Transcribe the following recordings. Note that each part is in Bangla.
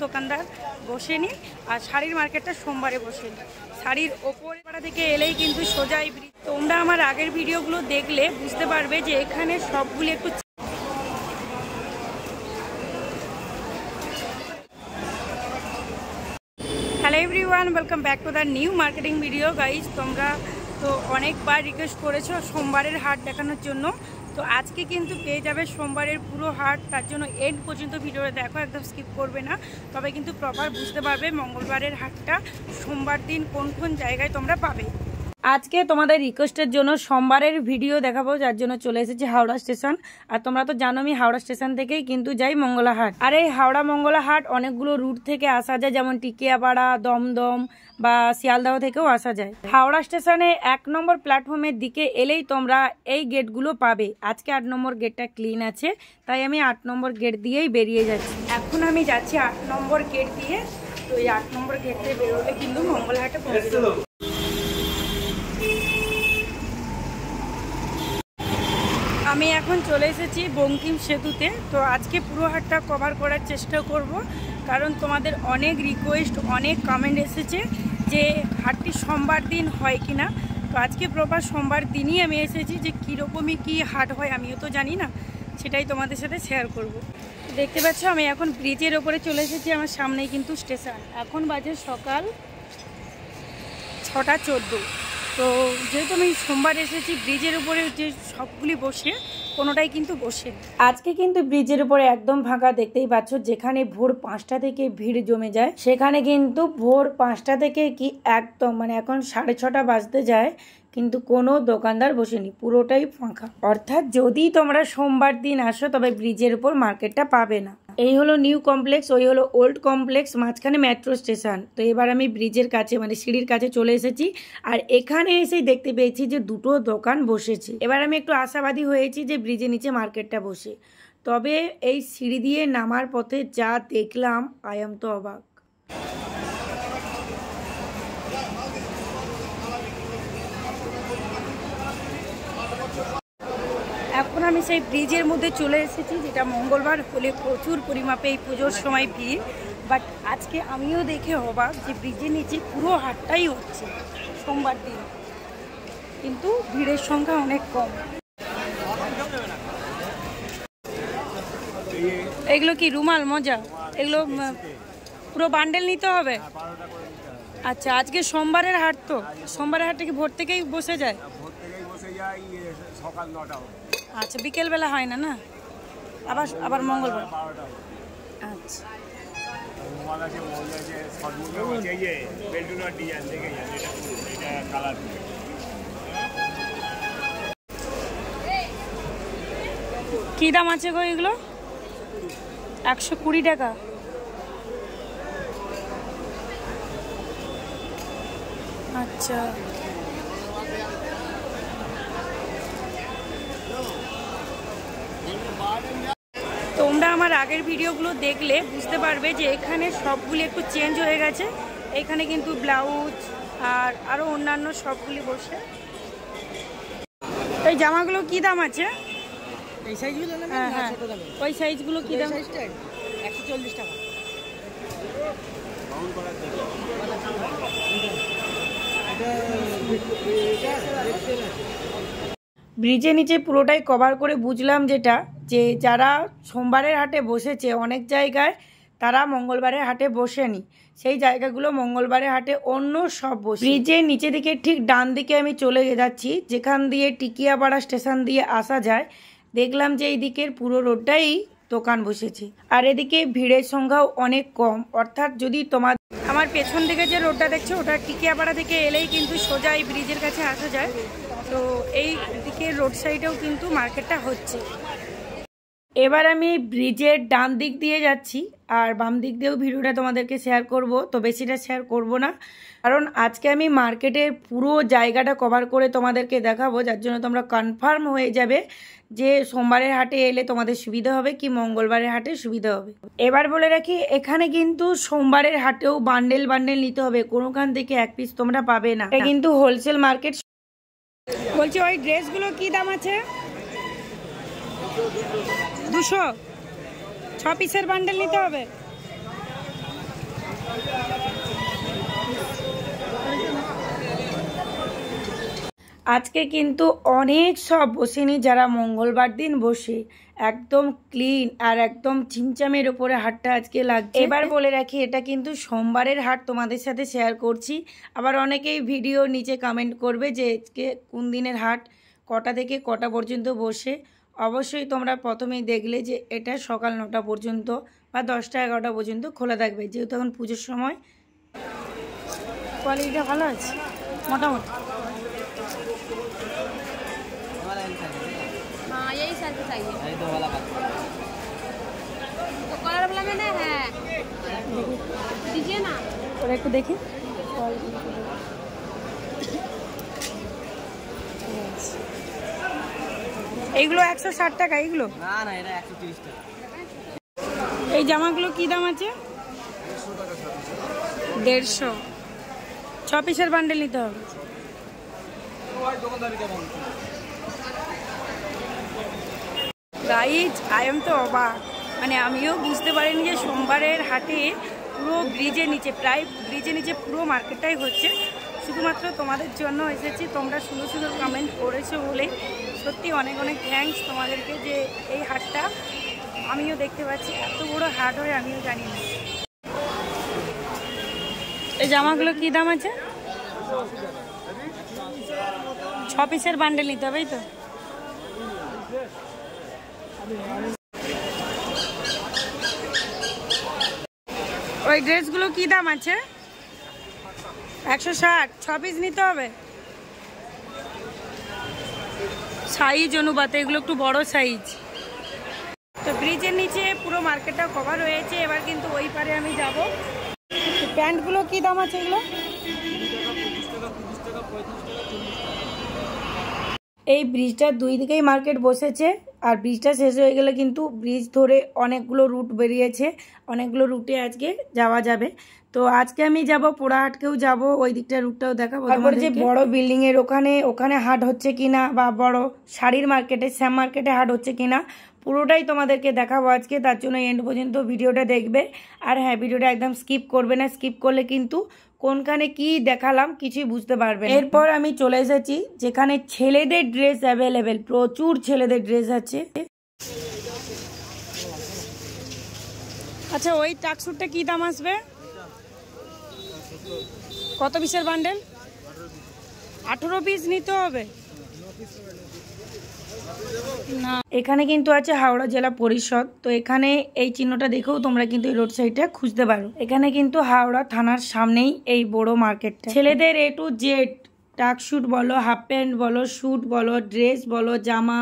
দোকানদার বসেনি, আর শাড়ির মার্কেটটা সোমবারে বসেনি। শাড়ির ওপরে পাড়া থেকে এলেই কিন্তু সোজাই ব্রিজ। তোমরা আমার আগের ভিডিওগুলো দেখলে বুঝতে পারবে যে এখানে সবগুলি একটু। Hello everyone, welcome back to the new marketing video guys. তোমরা তো অনেকবার রিকোয়েস্ট করেছো সোমবারের হাট দেখানোর জন্য, তো আজকে কিন্তু পেয়ে যাবে সোমবারের পুরো হাট। তার জন্য এন্ড পর্যন্ত ভিডিওটা দেখো, একদম স্কিপ করবে না, তবে কিন্তু প্রপার বুঝতে পারবে মঙ্গলবারের হাটটা সোমবার দিন কোন কোন জায়গায় তোমরা পাবে। আজকে তোমাদের রিকোয়েস্টের জন্য সোমবারের ভিডিও দেখাবো, যার জন্য চলে এসেছি হাওড়া স্টেশন। আর তোমরা তো জানো আমি হাওড়া স্টেশন থেকেই কিন্তু যাই মঙ্গলা হাট। আর এই হাওড়া মঙ্গলা হাট অনেকগুলো রুট থেকে আসা যায়, যেমন টিকিয়াপাড়া, দমদম বা শিয়ালদাহ থেকেও আসা যায়। হাওড়া স্টেশনে 1 নম্বর প্ল্যাটফর্মের দিকে এলেই তোমরা এই গেটগুলো পাবে। আজকে 8 নম্বর গেটটা ক্লিন আছে, তাই আমি 8 নম্বর গেট দিয়েই বেরিয়ে যাচ্ছি। এখন আমি যাচ্ছি 8 নম্বর গেট দিয়ে। তো এই 8 নম্বর গেট দিয়ে বেরোলে কিন্তু মঙ্গলা হাটে পৌঁছে যাবো। আমি এখন চলে এসেছি বঙ্কিম সেতুতে। তো আজকে পুরো হাটটা কভার করার চেষ্টা করব, কারণ তোমাদের অনেক রিকোয়েস্ট, অনেক কমেন্ট এসেছে যে হাটটি সোমবার দিন হয় কি না। তো আজকে প্রপার সোমবার দিনই আমি এসেছি, যে কীরকমই কী হাট হয় আমিও তো জানি না, সেটাই তোমাদের সাথে শেয়ার করব। দেখতে পাচ্ছ আমি এখন ব্রিজের ওপরে চলে এসেছি, আমার সামনেই কিন্তু স্টেশন। এখন বাজে সকাল 6:14। তো যেহেতু আমি সোমবার এসেছি, ব্রিজের উপরে যে সবগুলি বসে কোনোটাই কিন্তু বসে। আজকে কিন্তু ব্রিজের উপরে একদম ফাঁকা, দেখতেই পাচ্ছ। যেখানে ভোর 5টা থেকে ভিড় জমে যায়, সেখানে কিন্তু ভোর 5টা থেকে কি একদম এখন 6:30 বাজতে যায়, কিন্তু কোনো দোকানদার বসেনি, পুরোটাই ফাঁকা। অর্থাৎ যদি তোমরা সোমবার দিন আসো তবে ব্রিজের উপর মার্কেটটা পাবে না। এই হলো নিউ কমপ্লেক্স, ওই হলো ওল্ড কমপ্লেক্স, মাঝখানে মেট্রো স্টেশন। তো এবার আমি ব্রিজের কাছে সিঁড়ির কাছে চলে এসেছি, আর এখানে এসেই দেখতে পেয়েছি যে দুটো দোকান বসেছে। এবার আমি একটু আশাবাদী হয়েছি যে ব্রিজের নিচে মার্কেটটা বসে। তবে এই সিঁড়ি দিয়ে নামার পথে যা দেখলাম, আই এম তো অবাক। এখন আমি সেই ব্রিজের মধ্যে চলে এসেছি, যেটা মঙ্গলবার হলে প্রচুর পরিমাপে এই পুজোর সময় ভিড়। বাট আজকে আমিও দেখে অবাক যে ব্রিজের নিচে পুরো হাটটাই হচ্ছে সোমবার দিন, কিন্তু ভিড়ের সংখ্যা অনেক কম। এগুলো কি রুমাল মোজা? এগুলো পুরো বান্ডেল নিতে হবে? আচ্ছা, আজকে সোমবারের হাট, তো সোমবারের হাটটা কি ভোর থেকেই বসে যায়? সকাল 9টা। আচ্ছা, বিকেলবেলা হয় না? না, আবার মঙ্গলবার। আচ্ছা, কি দাম আছে গো এগুলো? 120 টাকা। আচ্ছা, তোমরা আমার আগের ভিডিওগুলো দেখলে বুঝতে পারবে যে এখানে সবগুলি একটু চেঞ্জ হয়ে গেছে। এখানে কিন্তু ব্লাউজ আর আরও অন্যান্য সবগুলি বসে। এই জামাগুলো কি দাম আছে? এই সাইজগুলো না? হ্যাঁ হ্যাঁ, ওই সাইজগুলো কি দাম? 140 টাকা। ব্রিজের নিচে পুরোটাই কভার করে বুঝলাম যেটা, যে যারা সোমবারের হাটে বসেছে অনেক জায়গায়, তারা মঙ্গলবারের হাটে বসেনি। সেই জায়গাগুলো মঙ্গলবারের হাটে অন্য সব বসে। ব্রিজের নিচে দিকে ঠিক ডান দিকে আমি চলে যাচ্ছি, যেখান দিয়ে টিকিয়াপাড়া স্টেশন দিয়ে আসা যায়। দেখলাম যে এই দিকের পুরো রোডটাই দোকান বসেছে, আর এদিকে ভিড়ের সংখ্যাও অনেক কম। অর্থাৎ যদি আমার পেছন দিকে যে রোডটা দেখছো, ওটা টিকিয়াপাড়া থেকে এলেই কিন্তু সোজা এই ব্রিজের কাছে আসা যায়। তো এই দিকের রোড সাইডেও কিন্তু মার্কেটটা হচ্ছে। এবার আমি ব্রিজের ডান দিক দিয়ে যাচ্ছি, আর বাম দিক দিয়েও ভিডিওটা তোমাদেরকে শেয়ার করব। তো বেশিটা শেয়ার করব না, কারণ আজকে আমি মার্কেটের পুরো জায়গাটা কভার করে তোমাদেরকে দেখাবো, যার জন্য তোমরা কনফার্ম হয়ে যাবে যে সোমবারের হাটে এলে তোমাদের সুবিধা হবে কি মঙ্গলবারের হাটে সুবিধা হবে। এবার বলে রাখি, এখানে কিন্তু সোমবারের হাটেও বান্ডেল নিতে হবে, কোনোখান থেকে এক পিস তোমরা পাবে না। এটা কিন্তু হোলসেল মার্কেট। বলছি ওই ড্রেসগুলো কি দাম আছে? 200। 6 পিসের বান্ডেল নিতে হবে। আজকে কিন্তু অনেক সব বসেনি যারা মঙ্গলবার দিন বসে, একদম ক্লিন আর একদম চিমচামের উপরে হাটটা আজকে লাগছে। এবার বলে রাখি এটা কিন্তু সোমবারের হাট তোমাদের সাথে শেয়ার করছি। আবার অনেকেই ভিডিও নিচে কমেন্ট করবে যে আজকে কোন দিনের হাট, কটা থেকে কটা পর্যন্ত বসে। অবশ্যই তোমরা প্রথমেই দেখলে যে এটা সকাল 9টা পর্যন্ত বা 10টা 11টা পর্যন্ত খোলা থাকবে, যেহেতু এখন পুজোর সময়। কোয়ালিটিটা ভালো আছে মোটামুটি। हाँ यही साइज चाहिए तो कलर वाला में ना है दीजिए ना ওরা একটু দেখি এইগুলো 160 টাকা। এইগুলো না না, এটা 130 টাকা। এই জামাগুলো কি দাম আছে? 150। 6 পিসের বান্ডেল নিতে হবে। গাইজ আই এম তো অবাক, মানে আমিও বুঝতে পারিনি যে সোমবারের হাটে পুরো ব্রিজের নিচে, প্রায় ব্রিজের নিচে পুরো মার্কেটটাই হচ্ছে। শুধুমাত্র তোমাদের জন্য এসেছি, তোমরা সুন্দর সুন্দর কমেন্ট করেছো বলে সত্যি অনেক অনেক থ্যাঙ্কস তোমাদেরকে যে এই হাটটা আমিও দেখতে পাচ্ছি। এত বড় হাট হয় আমিও জানি না। এই জামাগুলো কি দাম আছে? 6 পিসের বান্ডেল নিতে হবে তো। ওই ড্রেসগুলো কি দাম আছে? 160। 6 পিস নিতে হবে। সাইজ অনুপাতে এগুলো একটু বড় সাইজ। তো ব্রিজের নিচে পুরো মার্কেটটা কভার হয়েছে। এবার কিন্তু ওই পারে আমি যাব। প্যান্টগুলো কি দাম আছে এগুলো? এই ব্রিজটার দুই দিকেই মার্কেট বসেছে, আর ব্রিজটা শেষ হয়ে গেলে কিন্তু ব্রিজ ধরে অনেকগুলো রুট বেরিয়েছে, অনেকগুলো রুটে আজকে যাওয়া যাবে। তো আজকে আমি যাব পোড়াহাটকেও যাব, ওই দিকটা রুটটাও দেখাবো। তারপরে যে বড় বিল্ডিং এর ওখানে হাট হচ্ছে কিনা, বা বড় শাড়ির মার্কেটে শ্যাম মার্কেটে হাট হচ্ছে কিনা, পুরোটাই তোমাদেরকে দেখাবো আজকে। তার জন্য এন্ড পর্যন্ত ভিডিওটা দেখবে। আর হ্যাঁ, ভিডিওটা একদম স্কিপ করবে না, স্কিপ করলে কিন্তু কোনখানে কি দেখালাম কিছুই বুঝতে পারবে না। এরপর আমি চলে এসেছি যেখানে ছেলেদের ড্রেস অ্যাভেলেবেল, প্রচুর ছেলেদের ড্রেস আছে। আচ্ছা, ওই টাকসুটটা কি দাম আসবে? কত পিসের বান্ডেল? 18 পিস নিতে হবে না। এখানে কিন্তু আছে হাওড়া জেলা পরিষদ। তো এখানে এই চিহ্নটা দেখেও তোমরা কিন্তু এই রোড সাইডটা খুঁজতে পারো। এখানে কিন্তু হাওড়া থানার সামনেই এই বড় মার্কেটটা। ছেলেদের A to Z টাক শুট বলো, হাফ প্যান্ট বলো, শুট বলো, ড্রেস বলো, জামা,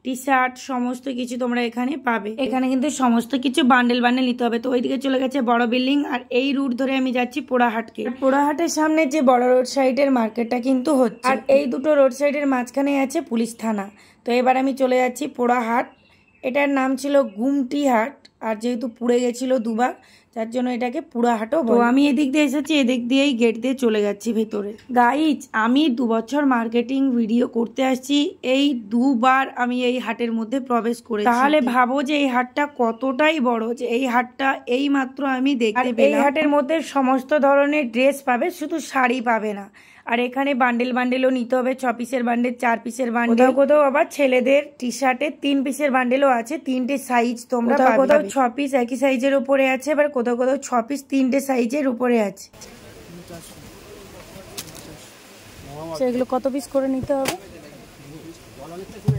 টি শার্ট, সমস্ত কিছু তোমরা এখানে পাবে। এখানে কিন্তু সমস্ত কিছু বান্ডেল বান্ডেল নিতে হবে। তো ওইদিকে চলে গেছে বড় বিল্ডিং, আর এই রুট ধরে আমি যাচ্ছি পোড়াহাটকে। পোড়াহাটের সামনে যে বড় রোড সাইডের মার্কেটটা কিন্তু হচ্ছে, আর এই দুটো রোড সাইডের মাঝখানে আছে পুলিশ থানা। তো এবার আমি চলে যাচ্ছি পোড়াহাট। এটার নাম ছিল গুমটি হাট, আর যেহেতু পুড়ে গেছিল দুবার, যার জন্য এটাকে পুড়াহাটও বলে। তো আমি এদিক দিয়ে এসেছি, এদিক দিয়েই গেট দিয়ে চলে যাচ্ছি ভেতরে। গাইজ, আমি 2 বছর মার্কেটিং ভিডিও করতে আসছি, এই 2 বার আমি এই হাটের মধ্যে প্রবেশ করেছি। তাহলে ভাবো যে এই হাটটা কতটাই বড়, যে এই হাটটা এই মাত্র আমি দেখতে পেলাম। এই হাটের মধ্যে সমস্ত ধরনের ড্রেস পাবে, শুধু শাড়ি পাবে না। আর এখানে বান্ডেল বান্ডেলও নিতে হবে, 6 পিসের বান্ডেল, 4 পিসের বান্ডেল। কোথাও কোথাও আবার ছেলেদের টি শার্টে 3 পিসের বান্ডেলও আছে, 3টে সাইজ তোমরা পাবে। কোথাও 6 পিস একই সাইজের উপরে আছে, আবার কোথাও কোথাও 6 পিস 3টে সাইজের উপরে আছে। এগুলো কত পিস করে নিতে হবে?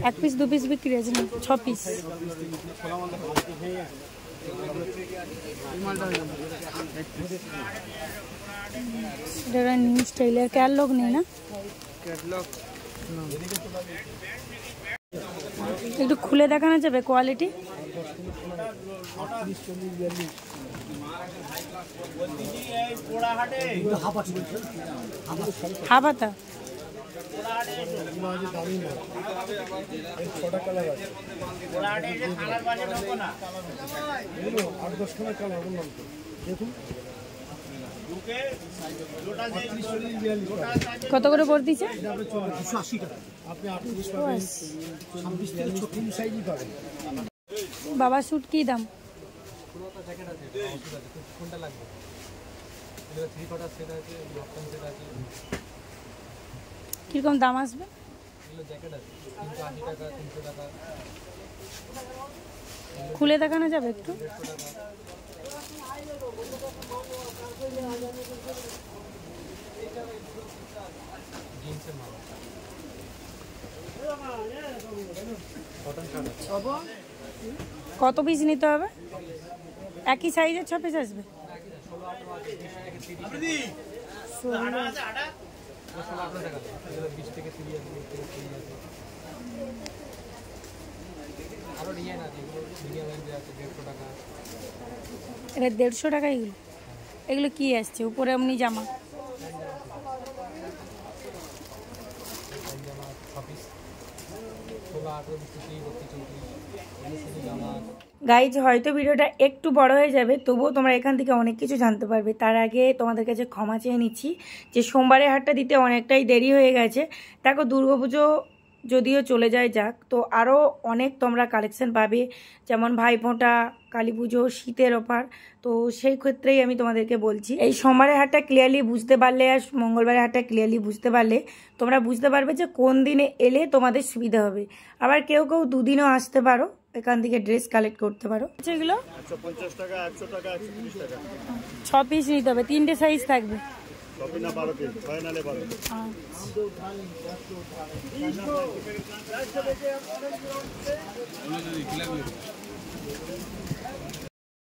1 পিস 2 পিস বিক্রি আছে না, 6 পিস। নিউ স্টাইলের ক্যাটলগ নেই না? একটু খুলে দেখানো যাবে কোয়ালিটি? হাবাতা কত করে পড়ে দিচ্ছে? বাবা স্যুট কি দাম? কিরকম দাম আসবে? খুলে দেখানো যাবে একটু? কত পিস নিতে হবে? একই সাইজের 6 পিস আসবে? এটা 150 টাকা। এগুলো এগুলো কি আসছে উপরে? এমনি জামা গাইজ, হয়তো ভিডিওটা একটু বড় হয়ে যাবে, তবুও তোমরা এখান থেকে অনেক কিছু জানতে পারবে। তার আগে তোমাদের কাছে ক্ষমা চেয়ে নিচ্ছি যে সোমবারের হাটটা দিতে অনেকটাই দেরি হয়ে গেছে। দেখো, দুর্গাপুজো যদিও চলে যায় যাক, তো আরও অনেক তোমরা কালেকশন পাবে, যেমন ভাইফোঁটা, কালী পুজো, শীতের অফার। তো সেই ক্ষেত্রেই আমি তোমাদেরকে বলছি, এই সোমবারের হাটটা ক্লিয়ারলি বুঝতে পারলে আর মঙ্গলবারের হাটটা ক্লিয়ারলি বুঝতে পারলে তোমরা বুঝতে পারবে যে কোন দিনে এলে তোমাদের সুবিধা হবে। আবার কেউ কেউ দুদিনও আসতে পারো, এখান থেকে ড্রেস কালেক্ট করতে পারো। এগুলো 150 টাকা, 100 টাকা, 130 টাকা। 6 পিস নিতে হবে, 3টে সাইজ থাকবে। 6 না 12 পিস, 6 নালে 12।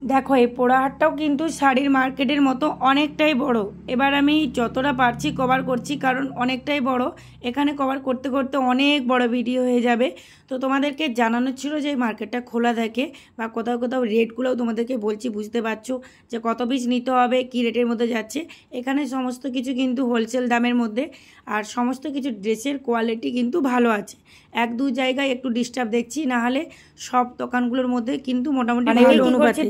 দেখো, এই পোড়াহাটটাও কিন্তু শাড়ির মার্কেটের মতো অনেকটাই বড়। এবার আমি যতটা পারছি কভার করছি, কারণ অনেকটাই বড়। এখানে কভার করতে করতে অনেক বড় ভিডিও হয়ে যাবে। তো তোমাদেরকে জানানো ছিল যে এই মার্কেটটা খোলা থাকে, বা কোথাও কোথাও রেটগুলোও তোমাদেরকে বলছি, বুঝতে পারছো যে কত পিস নিতে হবে, কী রেটের মধ্যে যাচ্ছে। এখানে সমস্ত কিছু কিন্তু হোলসেল দামের মধ্যে, আর সমস্ত কিছু ড্রেসের কোয়ালিটি কিন্তু ভালো আছে। 1-2 জায়গায় একটু ডিস্টার্ব দেখছি, না হলে সব দোকানগুলোর মধ্যে কিন্তু মোটামুটি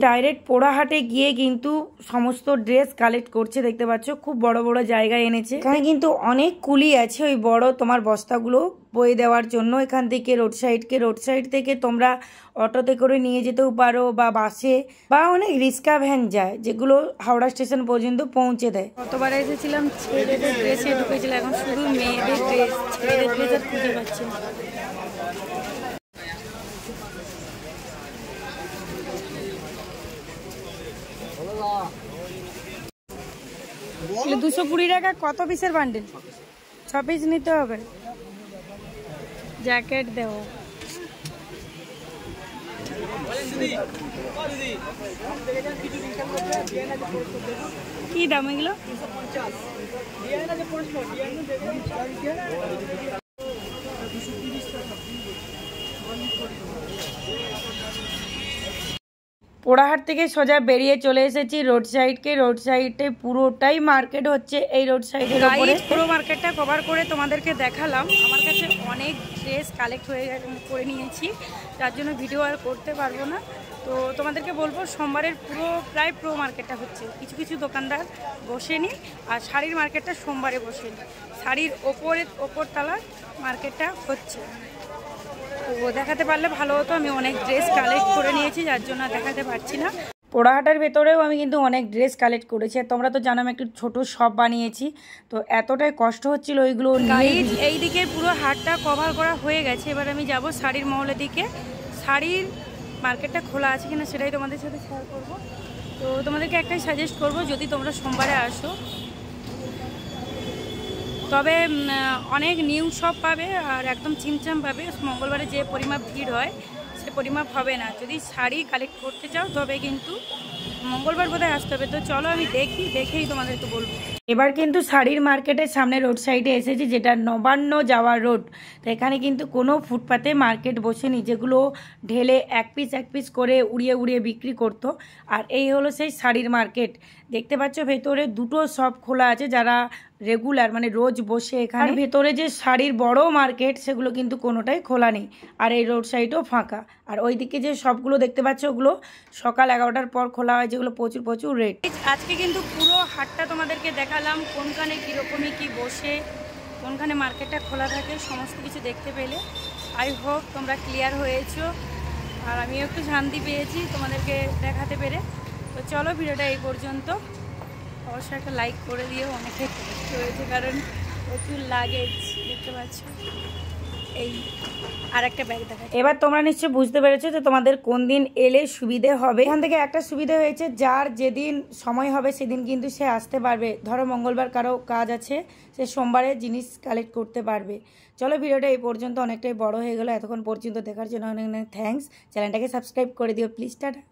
ডাইরেক্ট পোড়াহাটে গিয়ে কিন্তু সমস্ত ড্রেস কালেক্ট করছে। দেখতে পাচ্ছ খুব বড় বড় জায়গায় এনেছে। এখানে কিন্তু অনেক কুলি আছে ওই বড় তোমার বস্তাগুলো বয়ে দেওয়ার জন্য। এখান থেকে রোড সাইড থেকে তোমরা অটোতে করে নিয়ে যেতেও পারো, বা বাসে, বা অনেক রিক্সা ভ্যান যায় যেগুলো হাওড়া স্টেশন পর্যন্ত পৌঁছে দেয়। কতবার এসেছিলাম, ছেলেদের ড্রেসে ঢুকেছিল, এখন শুধু মেয়েদের ড্রেস, ছেলেদের ড্রেস আর খুঁজে পাচ্ছি না। 220 টাকা। কত পিসের বান্ডেল? 6 পিস নিতে হবে। জ্যাকেট দেও। কি দাম এগুলো? পোড়াহাট থেকে সোজা বেরিয়ে চলে এসেছি রোড সাইডে পুরোটাই মার্কেট হচ্ছে এই রোড সাইডের উপরে। পুরো মার্কেটটা কভার করে তোমাদেরকে দেখালাম। আমার কাছে অনেক ড্রেস কালেক্ট করে নিয়েছি, যার জন্য ভিডিও আর করতে পারবো না। তো তোমাদেরকে বলবো, সোমবারের প্রায় পুরো মার্কেটটা হচ্ছে, কিছু কিছু দোকানদার বসেনি, আর শাড়ির মার্কেটটা সোমবারে বসেনি। শাড়ির ওপর তলার মার্কেটটা হচ্ছে। তো দেখাতে পারলে ভালো হতো, আমি অনেক ড্রেস কালেক্ট করে নিয়েছি, যার জন্য দেখাতে পারছি না। পোড়াহাটের ভেতরেও আমি কিন্তু অনেক ড্রেস কালেক্ট করেছি। তোমরা তো জানো আমি একটু ছোট শপ বানিয়েছি, তো এতটাই কষ্ট হচ্ছিল ওইগুলো। এই দিকে পুরো হাটটা কভার করা হয়ে গেছে। এবার আমি যাব শাড়ির মহলের দিকে। শাড়ির মার্কেটটা খোলা আছে কিনা সেটাই তোমাদের সাথে শেয়ার করবো। তো তোমাদেরকে একটাই সাজেস্ট করব, যদি তোমরা সোমবারে আসো, তবে অনেক নিউ শপ পাবে আর একদম চিমচাম পাবে। মঙ্গলবারে যে পরিমাপ ভিড় হয় সে পরিমাপ হবে না। যদি শাড়ি কালেক্ট করতে চাও তবে কিন্তু মঙ্গলবার বোধহয় আসতে হবে। তো চলো আমি দেখেই তোমাদেরকে বলবো। এবার কিন্তু শাড়ির মার্কেটের সামনে রোড সাইডে এসেছি, যেটা নবান্ন যাওয়ার রোড। তো এখানে কিন্তু কোনো ফুটপাতে মার্কেট বসেনি, যেগুলো ঢেলে এক পিস করে উড়িয়ে বিক্রি করতো। আর এই হলো সেই শাড়ির মার্কেট। দেখতে পাচ্ছ ভেতরে দুটো শপ খোলা আছে, যারা রেগুলার মানে রোজ বসে এখানে। ভেতরে যে শাড়ির বড় মার্কেট সেগুলো কিন্তু কোনোটাই খোলা নেই, আর এই রোড সাইডও ফাঁকা। আর ওইদিকে যে শপগুলো দেখতে পাচ্ছ ওগুলো সকাল 11টার পর খোলা হয়, যেগুলো প্রচুর রেট। আজকে কিন্তু পুরো হাটটা তোমাদেরকে দেখালাম, কোনখানে কীরকমই কি বসে, কোনখানে মার্কেটটা খোলা থাকে, সমস্ত কিছু দেখতে পেলে। আই হোপ তোমরা ক্লিয়ার হয়েছো, আর আমিও একটু শান্তি পেয়েছি তোমাদেরকে দেখাতে পেরে। তো চলো ভিডিওটা এই পর্যন্ত। অবশ্যই একটা লাইক করে দিও, অনেকে কষ্ট হয়েছে কারণ প্রচুর লাগেজ দেখতে পাচ্ছ। এই আর একটা ব্যাগ দেখা। এবার তোমরা নিশ্চয়ই বুঝতে পেরেছো যে তোমাদের কোন দিন এলে সুবিধে হবে। এখান থেকে একটা সুবিধা হয়েছে, যার যেদিন সময় হবে সেদিন কিন্তু সে আসতে পারবে। ধরো মঙ্গলবার কারো কাজ আছে, সে সোমবারে জিনিস কালেক্ট করতে পারবে। চলো ভিডিওটা এই পর্যন্ত অনেকটাই বড় হয়ে গেলো। এতক্ষণ পর্যন্ত দেখার জন্য অনেক অনেক থ্যাঙ্কস। চ্যানেলটাকে সাবস্ক্রাইব করে দিও প্লিজ। টাটা।